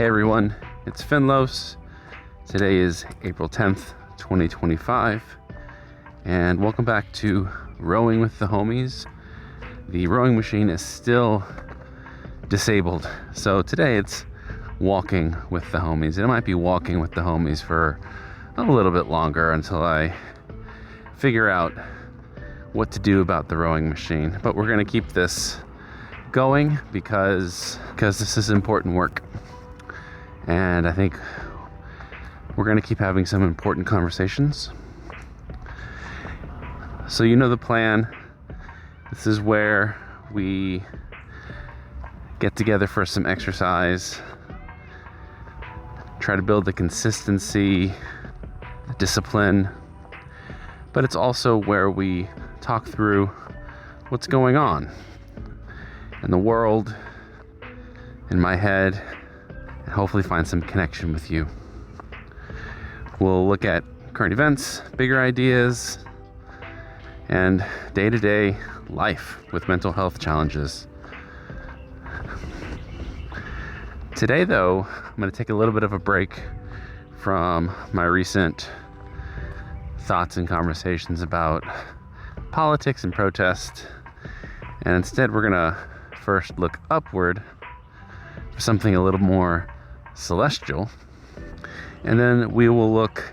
Hey everyone, it's Finlos. Today is April 10th, 2025, and welcome back to Rowing with the Homies. The rowing machine is still disabled, so today it's walking with the homies. And it might be walking with the homies for a little bit longer until I figure out what to do about the rowing machine. But we're gonna keep this going because this is important work. And I think we're going to keep having some important conversations. So you know the plan. This is where we get together for some exercise, try to build the consistency, the discipline, but it's also where we talk through what's going on in the world, in my head, and hopefully find some connection with you. We'll look at current events, bigger ideas, and day-to-day life with mental health challenges. Today, though, I'm going to take a little bit of a break from my recent thoughts and conversations about politics and protest, and instead we're going to first look upward for something a little more celestial, and then we will look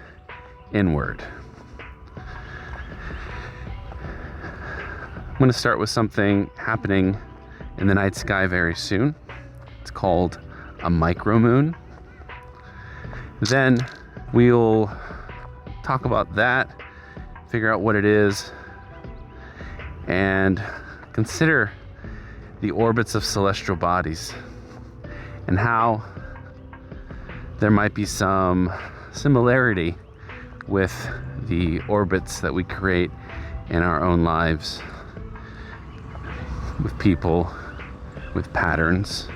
inward. I'm going to start with something happening in the night sky very soon. It's called a micromoon. Then we'll talk about that, figure out what it is, and consider the orbits of celestial bodies and how there might be some similarity with the orbits that we create in our own lives, with people, with patterns.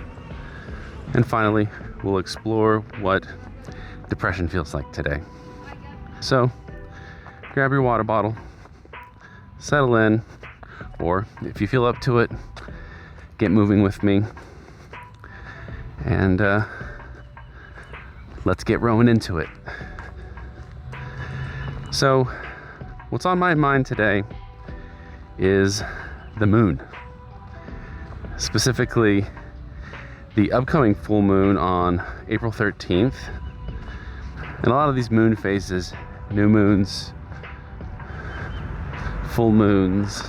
And finally, we'll explore what depression feels like today. So, grab your water bottle, settle in, or if you feel up to it, get moving with me, and let's get rowing into it. So, what's on my mind today is the moon. Specifically, the upcoming full moon on April 13th. And a lot of these moon phases, new moons, full moons,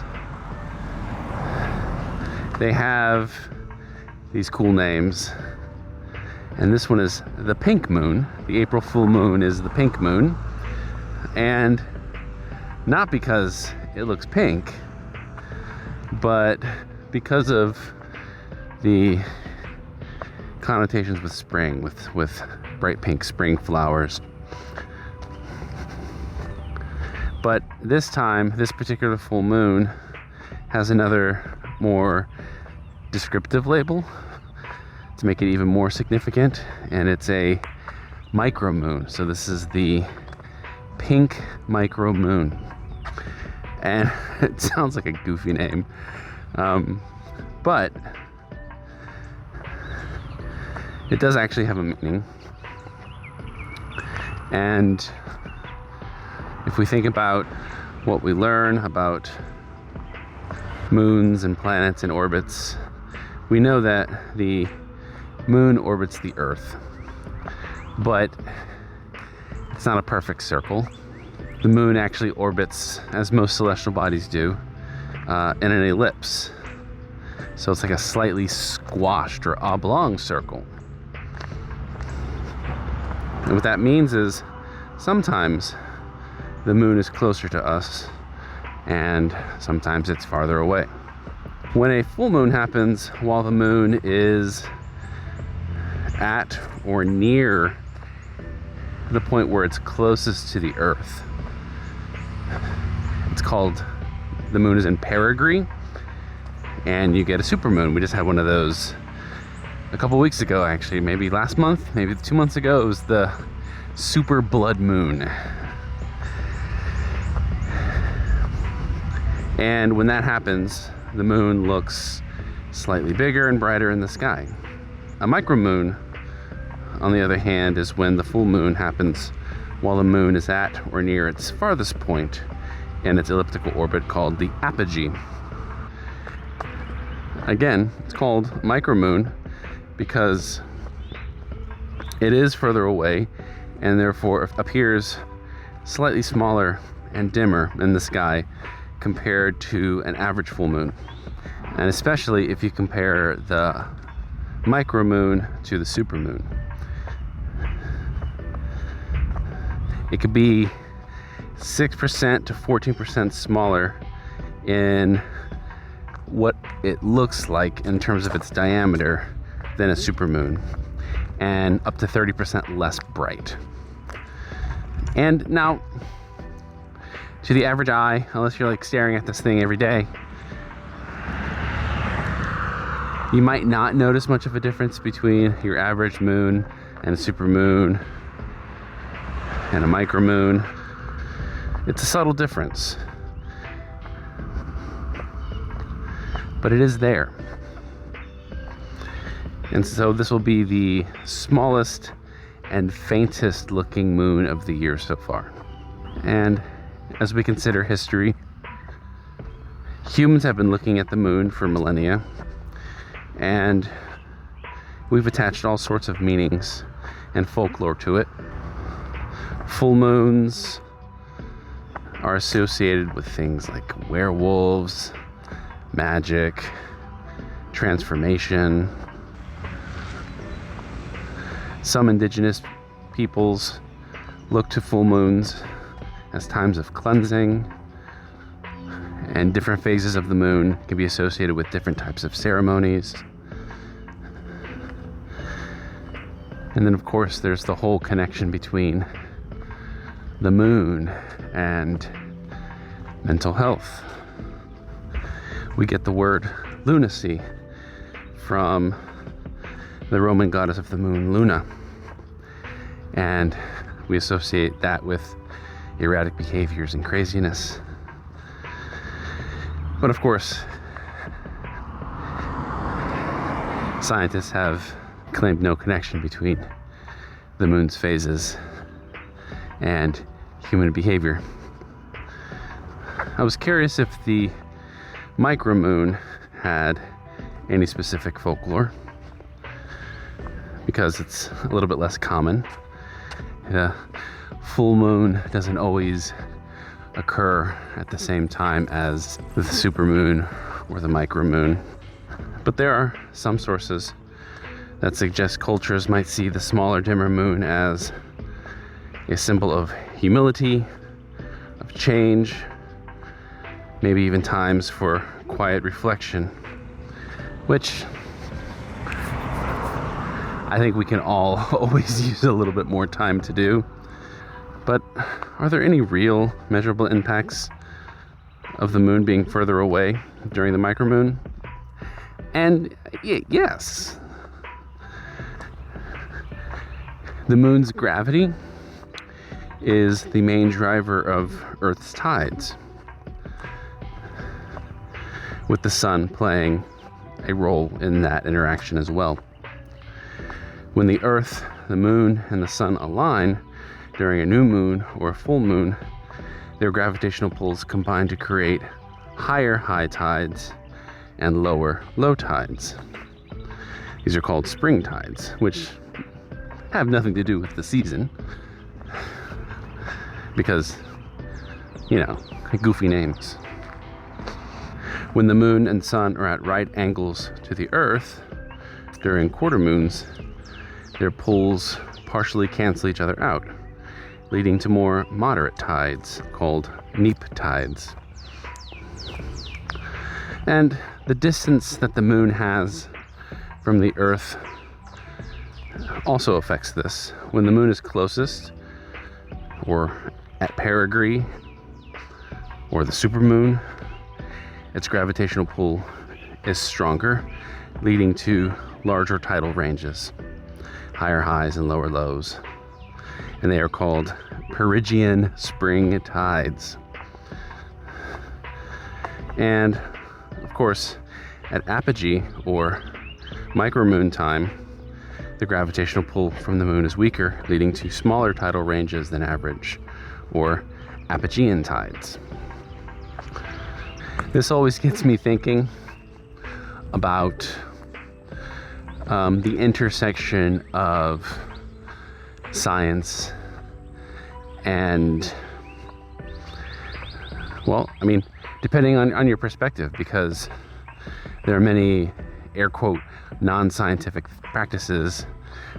they have these cool names. And this one is the pink moon. The April full moon is the pink moon. And not because it looks pink, but because of the connotations with spring, with bright pink spring flowers. But this time, this particular full moon has another more descriptive label to make it even more significant, and it's a micro moon. So this is the pink micro moon, and it sounds like a goofy name, but it does actually have a meaning. And if we think about what we learn about moons and planets and orbits, we know that the moon orbits the Earth, but it's not a perfect circle. The moon actually orbits, as most celestial bodies do, in an ellipse. So it's like a slightly squashed or oblong circle. And what that means is sometimes the moon is closer to us and sometimes it's farther away. When a full moon happens while the moon is at or near the point where it's closest to the Earth, it's called, the moon is in perigee, and you get a supermoon. We just had one of those a couple weeks ago, actually, maybe last month, maybe 2 months ago. It was the super blood moon. And when that happens, the moon looks slightly bigger and brighter in the sky. A micromoon on the other hand, is when the full moon happens while the moon is at or near its farthest point in its elliptical orbit, called the apogee. Again, it's called micromoon because it is further away and therefore appears slightly smaller and dimmer in the sky compared to an average full moon. And especially if you compare the micromoon to the supermoon. It could be 6% to 14% smaller in what it looks like in terms of its diameter than a supermoon, and up to 30% less bright. And now, to the average eye, unless you're like staring at this thing every day, you might not notice much of a difference between your average moon and a supermoon and a micromoon. It's a subtle difference, but it is there. And so this will be the smallest and faintest looking moon of the year so far. And as we consider history, humans have been looking at the moon for millennia, and we've attached all sorts of meanings and folklore to it. Full moons are associated with things like werewolves, magic, transformation. Some indigenous peoples look to full moons as times of cleansing, and different phases of the moon can be associated with different types of ceremonies. And then, of course, there's the whole connection between the moon and mental health. We get the word lunacy from the Roman goddess of the moon, Luna, and we associate that with erratic behaviors and craziness. But of course, scientists have claimed no connection between the moon's phases and human behavior. I was curious if the micromoon had any specific folklore, because it's a little bit less common. The full moon doesn't always occur at the same time as the supermoon or the micromoon. But there are some sources that suggest cultures might see the smaller, dimmer moon as a symbol of humility, of change, maybe even times for quiet reflection, which I think we can all always use a little bit more time to do. But are there any real measurable impacts of the moon being further away during the micromoon? And yes. The moon's gravity is the main driver of Earth's tides, with the sun playing a role in that interaction as well. When the Earth, the moon, and the sun align during a new moon or a full moon, their gravitational pulls combine to create higher high tides and lower low tides. These are called spring tides, which have nothing to do with the season, because, goofy names. When the moon and sun are at right angles to the Earth during quarter moons, their pulls partially cancel each other out, leading to more moderate tides called neap tides. And the distance that the moon has from the Earth also affects this. When the moon is closest, or at perigee, or the supermoon, its gravitational pull is stronger, leading to larger tidal ranges, higher highs and lower lows. And they are called perigean spring tides. And of course, at apogee, or micromoon time, the gravitational pull from the moon is weaker, leading to smaller tidal ranges than average, or apogean tides. This always gets me thinking about the intersection of science and, well, I mean, depending on your perspective, because there are many, air quote, non-scientific practices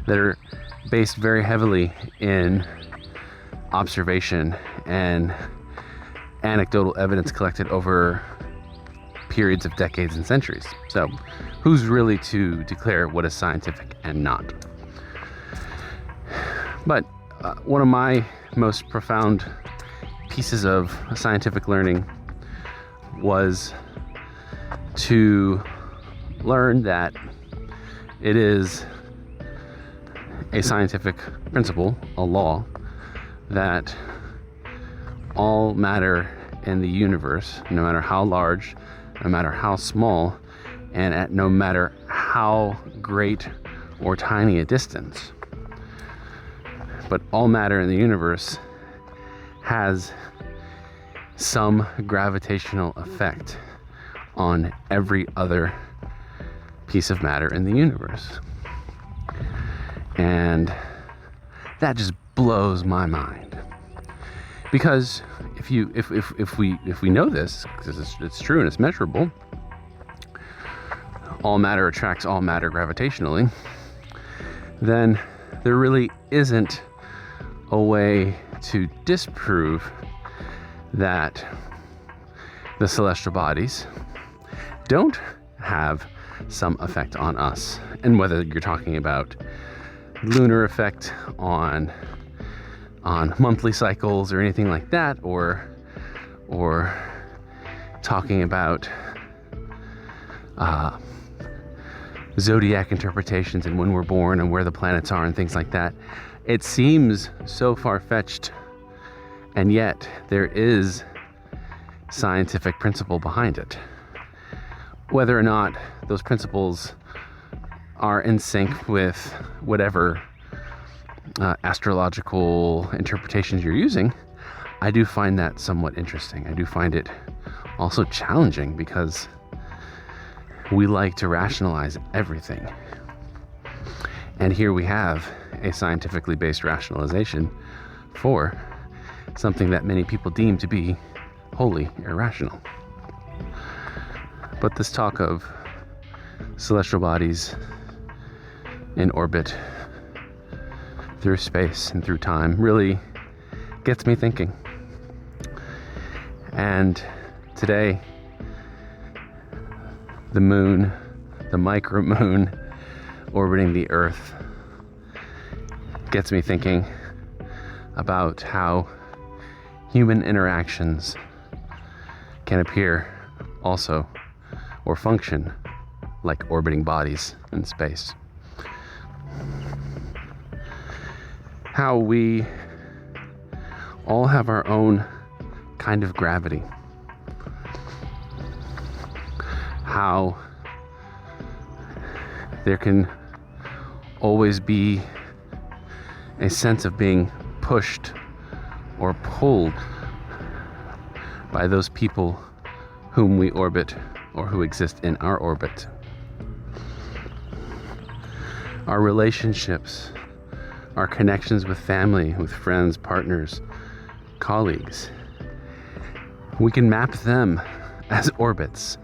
that are based very heavily in observation and anecdotal evidence collected over periods of decades and centuries. So who's really to declare what is scientific and not? But one of my most profound pieces of scientific learning was to learn that it is a scientific principle, a law, that all matter in the universe, no matter how large, no matter how small, and at no matter how great or tiny a distance, but all matter in the universe has some gravitational effect on every other piece of matter in the universe. And that just blows my mind, because if we know this, because it's true and it's measurable, all matter attracts all matter gravitationally, then there really isn't a way to disprove that the celestial bodies don't have some effect on us. And whether you're talking about lunar effect on monthly cycles or anything like that, or talking about zodiac interpretations and when we're born and where the planets are and things like that, it seems so far-fetched, and yet there is scientific principle behind it. Whether or not those principles are in sync with whatever astrological interpretations you're using, I do find that somewhat interesting. I do find it also challenging, because we like to rationalize everything. And here we have a scientifically based rationalization for something that many people deem to be wholly irrational. But this talk of celestial bodies in orbit through space and through time really gets me thinking. And today, the moon, the micro moon orbiting the Earth, gets me thinking about how human interactions can appear also, or function, like orbiting bodies in space. How we all have our own kind of gravity. How there can always be a sense of being pushed or pulled by those people whom we orbit or who exist in our orbit. Our relationships, our connections with family, with friends, partners, colleagues, we can map them as orbits,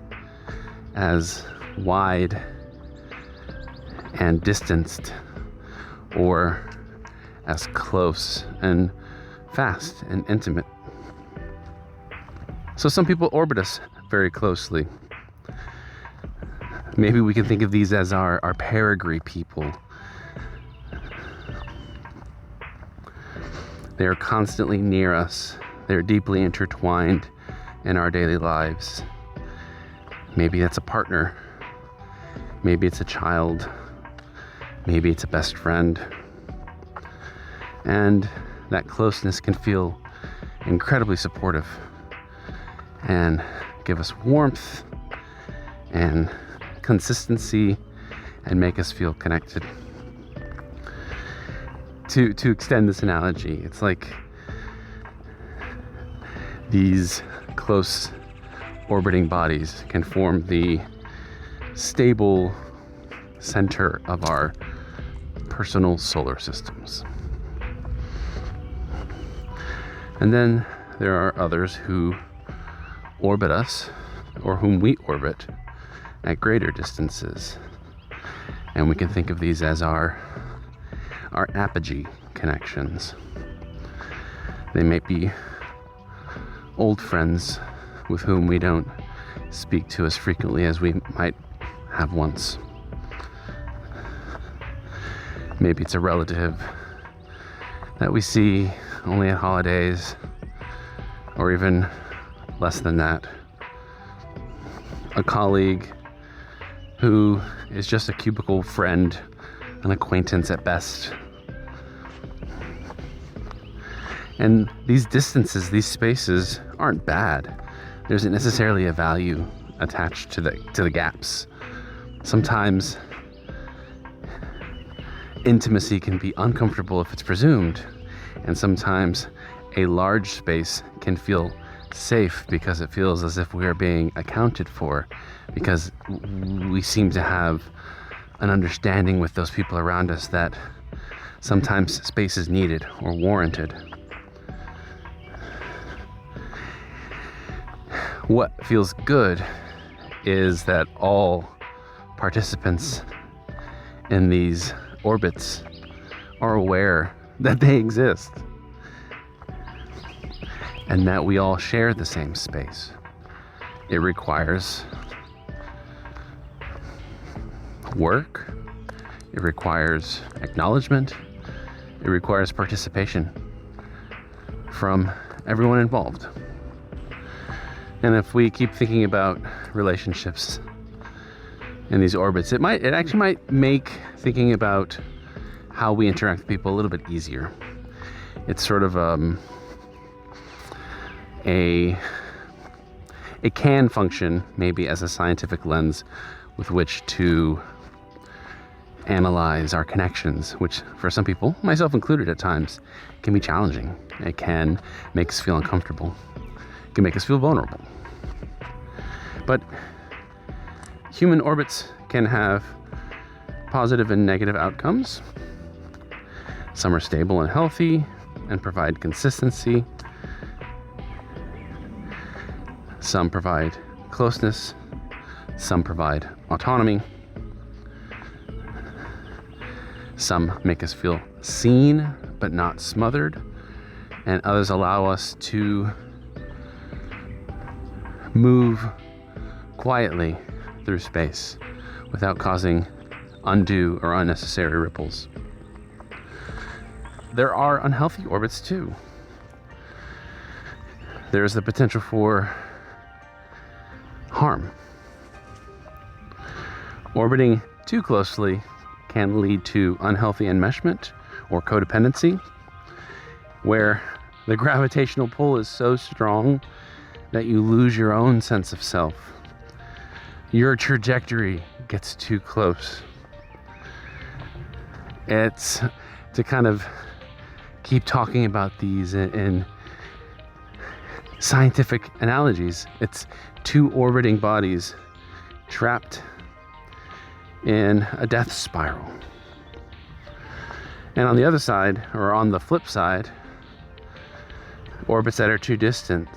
as wide and distanced, or as close and fast and intimate. So some people orbit us very closely. Maybe we can think of these as our perigee people. They are constantly near us. They're deeply intertwined in our daily lives. Maybe it's a partner. Maybe it's a child. Maybe it's a best friend. And that closeness can feel incredibly supportive and give us warmth and consistency and make us feel connected. to extend this analogy, it's like these close orbiting bodies can form the stable center of our personal solar systems. And then there are others who orbit us, or whom we orbit at greater distances. And we can think of these as our apogee connections. They may be old friends with whom we don't speak to as frequently as we might have once. Maybe it's a relative that we see only at holidays, or even less than that. A colleague who is just a cubicle friend, an acquaintance at best. And these distances, these spaces aren't bad. There isn't necessarily a value attached to the gaps. Sometimes intimacy can be uncomfortable if it's presumed, and sometimes a large space can feel safe because it feels as if we are being accounted for, because we seem to have an understanding with those people around us that sometimes space is needed or warranted. What feels good is that all participants in these orbits are aware that they exist and that we all share the same space. It requires work, it requires acknowledgement, it requires participation from everyone involved. And if we keep thinking about relationships in these orbits, it actually might make thinking about how we interact with people a little bit easier. It's sort of it can function maybe as a scientific lens with which to analyze our connections, which for some people, myself included at times, can be challenging. It can make us feel uncomfortable. It can make us feel vulnerable. But human orbits can have positive and negative outcomes. Some are stable and healthy and provide consistency. Some provide closeness. Some provide autonomy. Some make us feel seen but not smothered. And others allow us to move quietly through space without causing undue or unnecessary ripples. There are unhealthy orbits too. There's the potential for harm. Orbiting too closely can lead to unhealthy enmeshment or codependency, where the gravitational pull is so strong that you lose your own sense of self. Your trajectory gets too close. It's to kind of keep talking about these in scientific analogies. It's two orbiting bodies trapped in a death spiral. And on the other side, or on the flip side, orbits that are too distant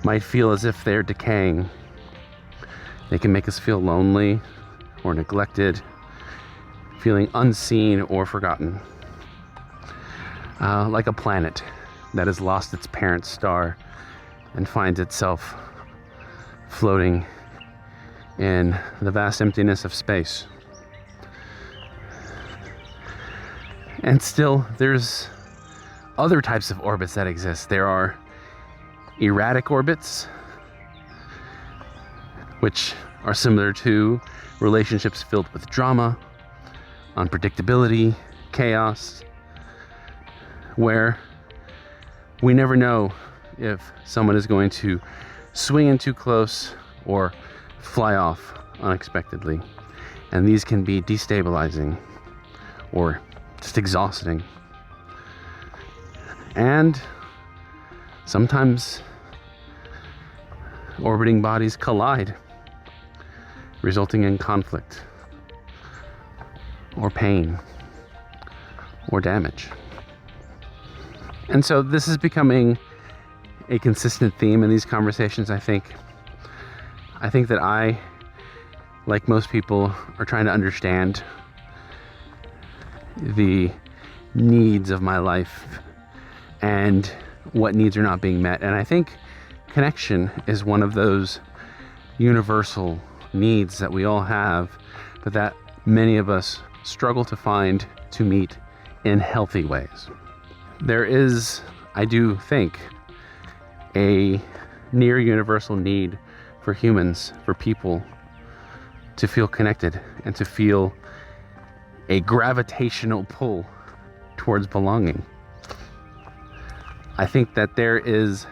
might feel as if they're decaying. They can make us feel lonely or neglected, feeling unseen or forgotten. Like a planet that has lost its parent star and finds itself floating in the vast emptiness of space. And still, there's other types of orbits that exist. There are erratic orbits, which are similar to relationships filled with drama, unpredictability, chaos, where we never know if someone is going to swing in too close or fly off unexpectedly. And these can be destabilizing or just exhausting. And sometimes orbiting bodies collide, resulting in conflict or pain or damage. And so this is becoming a consistent theme in these conversations, I think. I think that I, like most people, are trying to understand the needs of my life and what needs are not being met. And I think connection is one of those universal needs that we all have, but that many of us struggle to find to meet in healthy ways. There is, I do think, a near universal need for humans, for people, to feel connected and to feel a gravitational pull towards belonging. I think that there is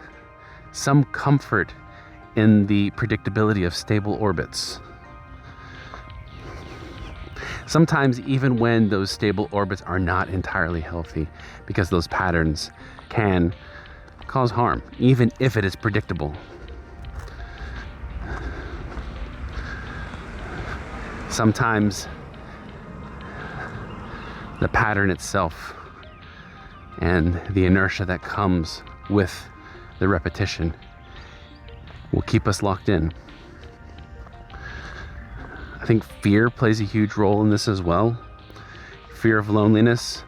some comfort in the predictability of stable orbits. Sometimes even when those stable orbits are not entirely healthy, because those patterns can cause harm, even if it is predictable. Sometimes the pattern itself and the inertia that comes with the repetition will keep us locked in. I think fear plays a huge role in this as well. Fear of loneliness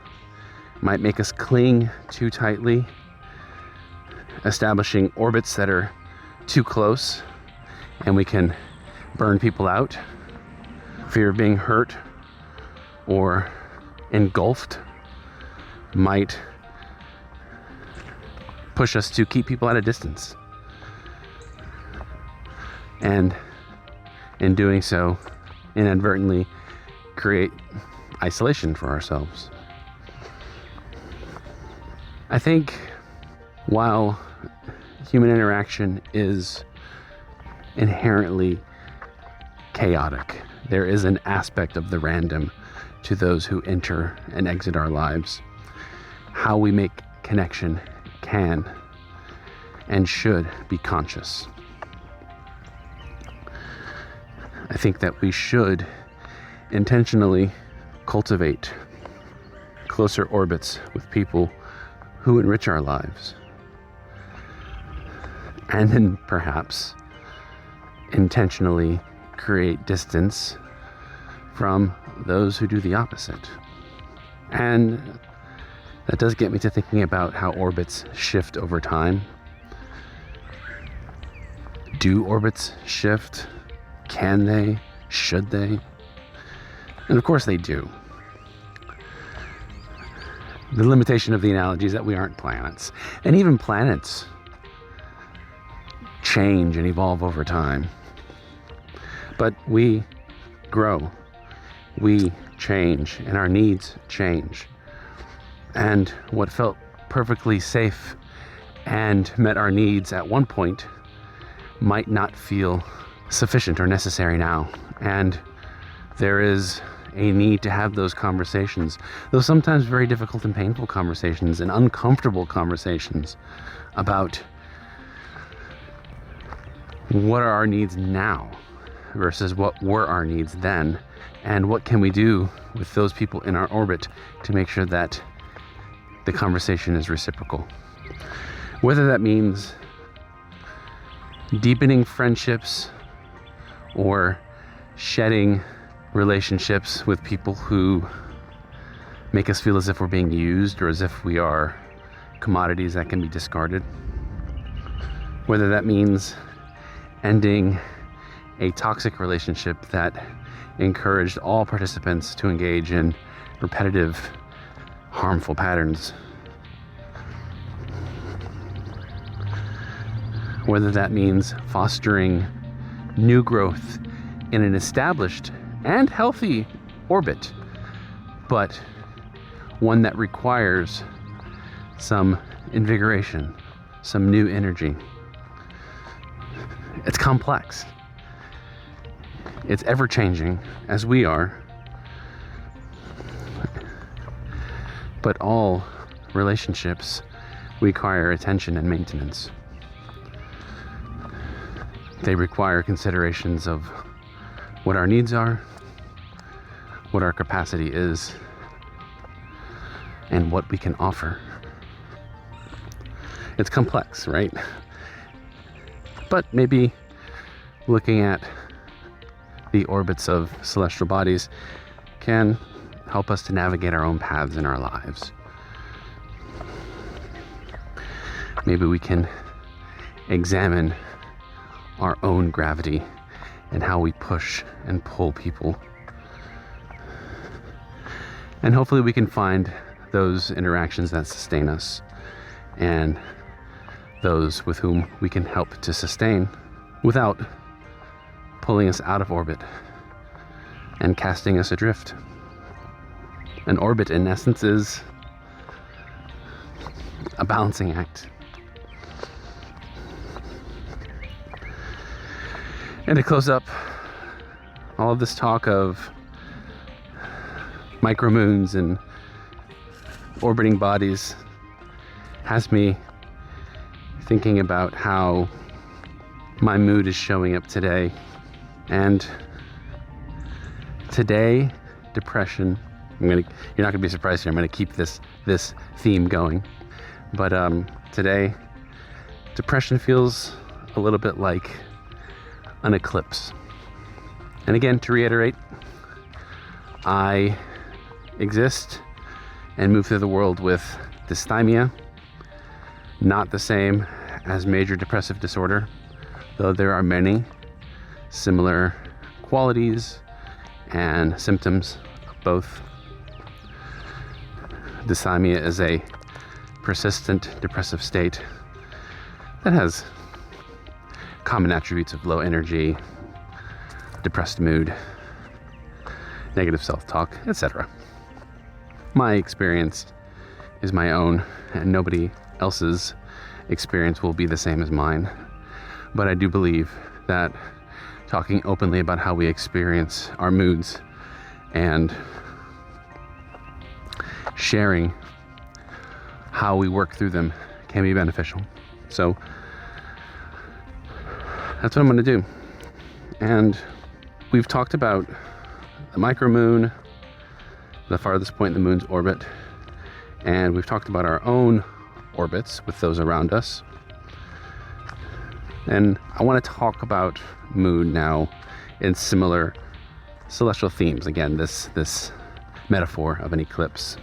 might make us cling too tightly, establishing orbits that are too close, and we can burn people out. Fear of being hurt or engulfed might push us to keep people at a distance. And in doing so, inadvertently create isolation for ourselves. I think while human interaction is inherently chaotic, there is an aspect of the random to those who enter and exit our lives. How we make connection can and should be conscious. I think that we should intentionally cultivate closer orbits with people who enrich our lives. And then perhaps intentionally create distance from those who do the opposite. And that does get me to thinking about how orbits shift over time. Do orbits shift? Can they? Should they? And of course they do. The limitation of the analogy is that we aren't planets. And even planets change and evolve over time. But we grow, we change, and our needs change. And what felt perfectly safe and met our needs at one point might not feel sufficient or necessary now. And there is a need to have those conversations, though sometimes very difficult and painful conversations and uncomfortable conversations about what are our needs now versus what were our needs then, and what can we do with those people in our orbit to make sure that the conversation is reciprocal. Whether that means deepening friendships or shedding relationships with people who make us feel as if we're being used or as if we are commodities that can be discarded. Whether that means ending a toxic relationship that encouraged all participants to engage in repetitive, harmful patterns. Whether that means fostering new growth in an established and healthy orbit, but one that requires some invigoration, some new energy. It's complex. It's ever-changing, as we are. But all relationships require attention and maintenance. They require considerations of what our needs are, what our capacity is, and what we can offer. It's complex, right? But maybe looking at the orbits of celestial bodies can help us to navigate our own paths in our lives. Maybe we can examine our own gravity and how we push and pull people. And hopefully we can find those interactions that sustain us and those with whom we can help to sustain without pulling us out of orbit and casting us adrift. An orbit, in essence, is a balancing act. And to close up all of this talk of micromoons and orbiting bodies has me thinking about how my mood is showing up today. And today, depression, you're not gonna be surprised here, I'm gonna keep this theme going. But today, depression feels a little bit like an eclipse. And again, to reiterate, I exist and move through the world with dysthymia, not the same as major depressive disorder, though there are many similar qualities and symptoms of both. Dysthymia is a persistent depressive state that has common attributes of low energy, depressed mood, negative self-talk, etc. My experience is my own, and nobody else's experience will be the same as mine. But I do believe that talking openly about how we experience our moods and sharing how we work through them can be beneficial. So that's what I'm going to do. And we've talked about the micromoon, the farthest point in the moon's orbit, and we've talked about our own orbits with those around us. And I want to talk about mood now in similar celestial themes. Again, this metaphor of an eclipse.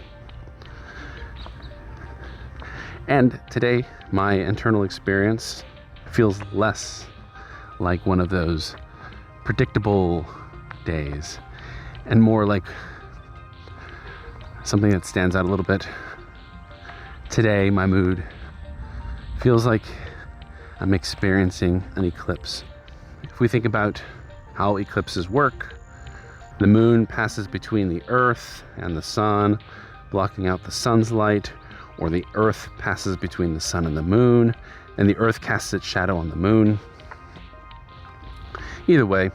And today, my internal experience feels less like one of those predictable days and more like something that stands out a little bit. Today, my mood feels like I'm experiencing an eclipse. If we think about how eclipses work, the moon passes between the earth and the sun, blocking out the sun's light, or the earth passes between the sun and the moon, and the earth casts its shadow on the moon. Either way,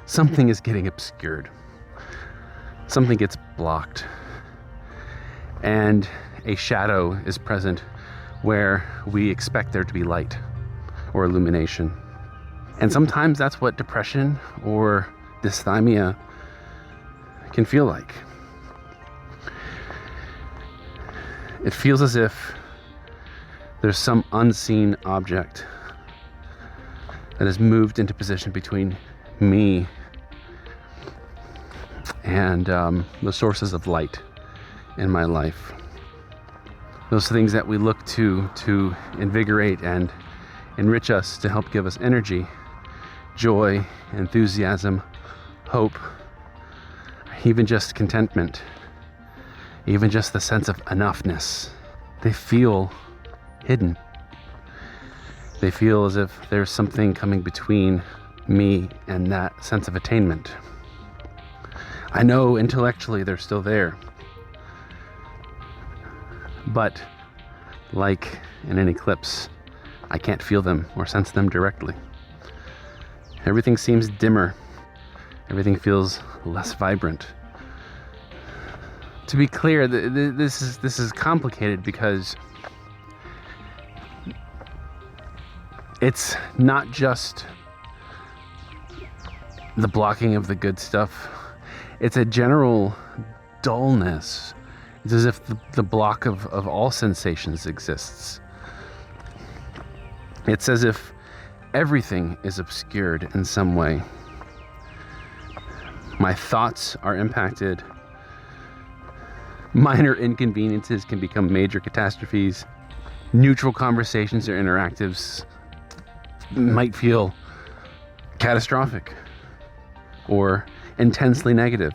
something is getting obscured. Something gets blocked. And a shadow is present where we expect there to be light or illumination. And sometimes that's what depression or dysthymia can feel like. It feels as if there's some unseen object that has moved into position between me and the sources of light in my life. Those things that we look to invigorate and enrich us, to help give us energy, joy, enthusiasm, hope, even just contentment, even just the sense of enoughness. They feel hidden. They feel as if there's something coming between me and that sense of attainment. I know intellectually they're still there, but like in an eclipse, I can't feel them or sense them directly. Everything seems dimmer. Everything feels less vibrant. To be clear, this is complicated because it's not just the blocking of the good stuff. It's a general dullness. It's as if the block of all sensations exists. It's as if everything is obscured in some way. My thoughts are impacted. Minor inconveniences can become major catastrophes. Neutral conversations or interactives might feel catastrophic or intensely negative.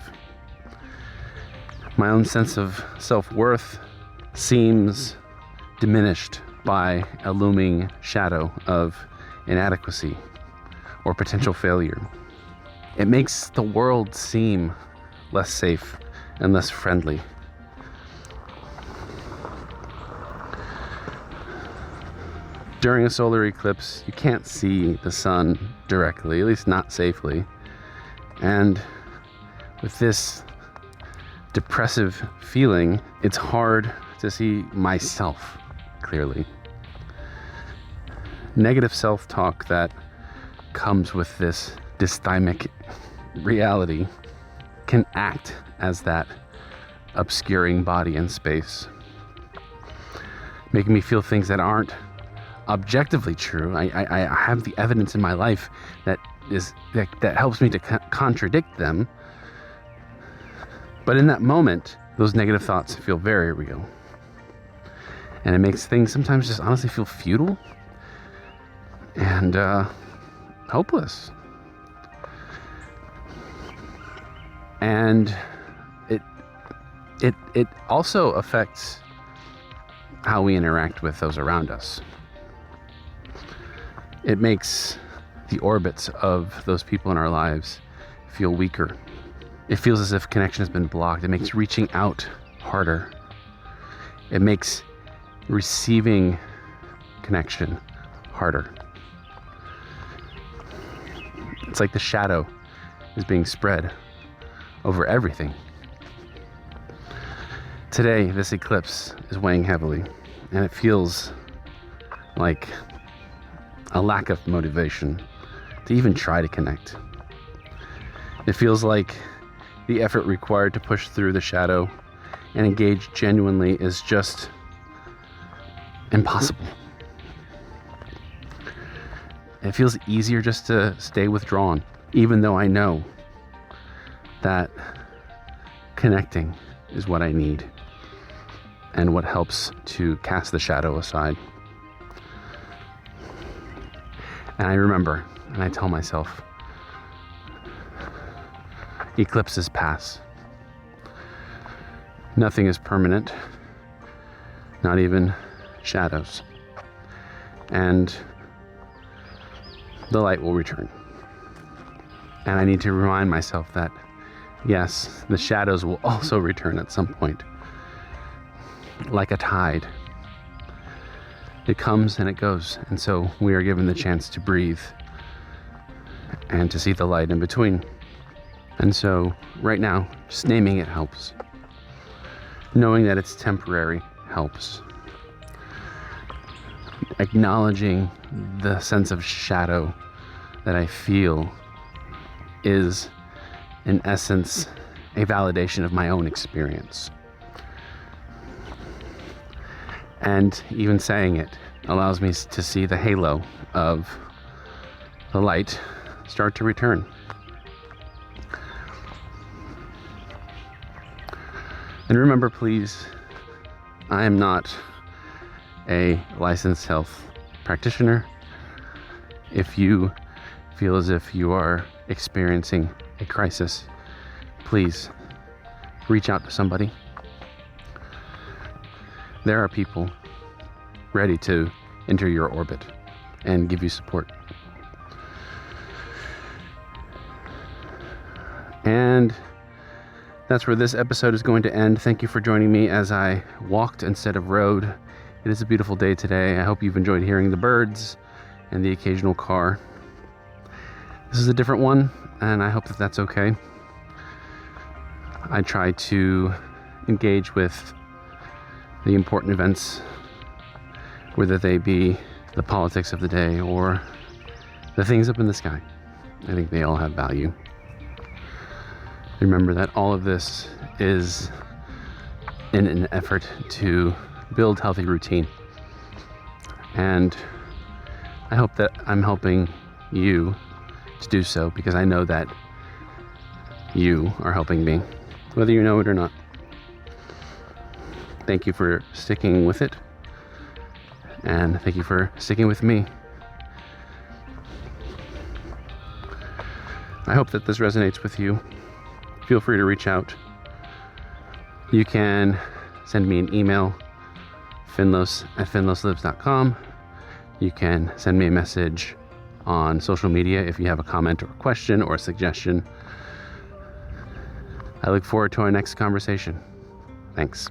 My own sense of self-worth seems diminished by a looming shadow of inadequacy or potential failure. It makes the world seem less safe and less friendly. During a solar eclipse, you can't see the sun directly, at least not safely. And with this depressive feeling, it's hard to see myself clearly. Negative self-talk that comes with this dysthymic reality can act as that obscuring body in space, making me feel things that aren't objectively true. I have the evidence in my life that helps me to contradict them. But in that moment, those negative thoughts feel very real. And it makes things sometimes just honestly feel futile and hopeless. And it also affects how we interact with those around us. It makes the orbits of those people in our lives feel weaker. It feels as if connection has been blocked. It makes reaching out harder. It makes receiving connection harder. It's like the shadow is being spread over everything. Today, this eclipse is weighing heavily, and it feels like a lack of motivation to even try to connect. It feels like the effort required to push through the shadow and engage genuinely is just impossible. It feels easier just to stay withdrawn, even though I know that connecting is what I need and what helps to cast the shadow aside. And I remember, and I tell myself, eclipses pass. Nothing is permanent, not even shadows. And the light will return. And I need to remind myself that, yes, the shadows will also return at some point. Like a tide. It comes and it goes. And so we are given the chance to breathe and to see the light in between. And so right now, just naming it helps. Knowing that it's temporary helps. Acknowledging the sense of shadow that I feel is, in essence, a validation of my own experience. And even saying it allows me to see the halo of the light start to return. And remember, please, I am not a licensed health practitioner. If you feel as if you are experiencing a crisis, please reach out to somebody. There are people ready to enter your orbit and give you support. And that's where this episode is going to end. Thank you for joining me as I walked instead of rode. It is a beautiful day today. I hope you've enjoyed hearing the birds and the occasional car. This is a different one, and I hope that that's okay. I try to engage with the important events, whether they be the politics of the day or the things up in the sky. I think they all have value. Remember that all of this is in an effort to build healthy routine. And I hope that I'm helping you to do so, because I know that you are helping me, whether you know it or not. Thank you for sticking with it, and thank you for sticking with me. I hope that this resonates with you. Feel free to reach out. You can send me an email, finlos@finloslives.com. You can send me a message on social media if you have a comment or a question or a suggestion. I look forward to our next conversation. Thanks.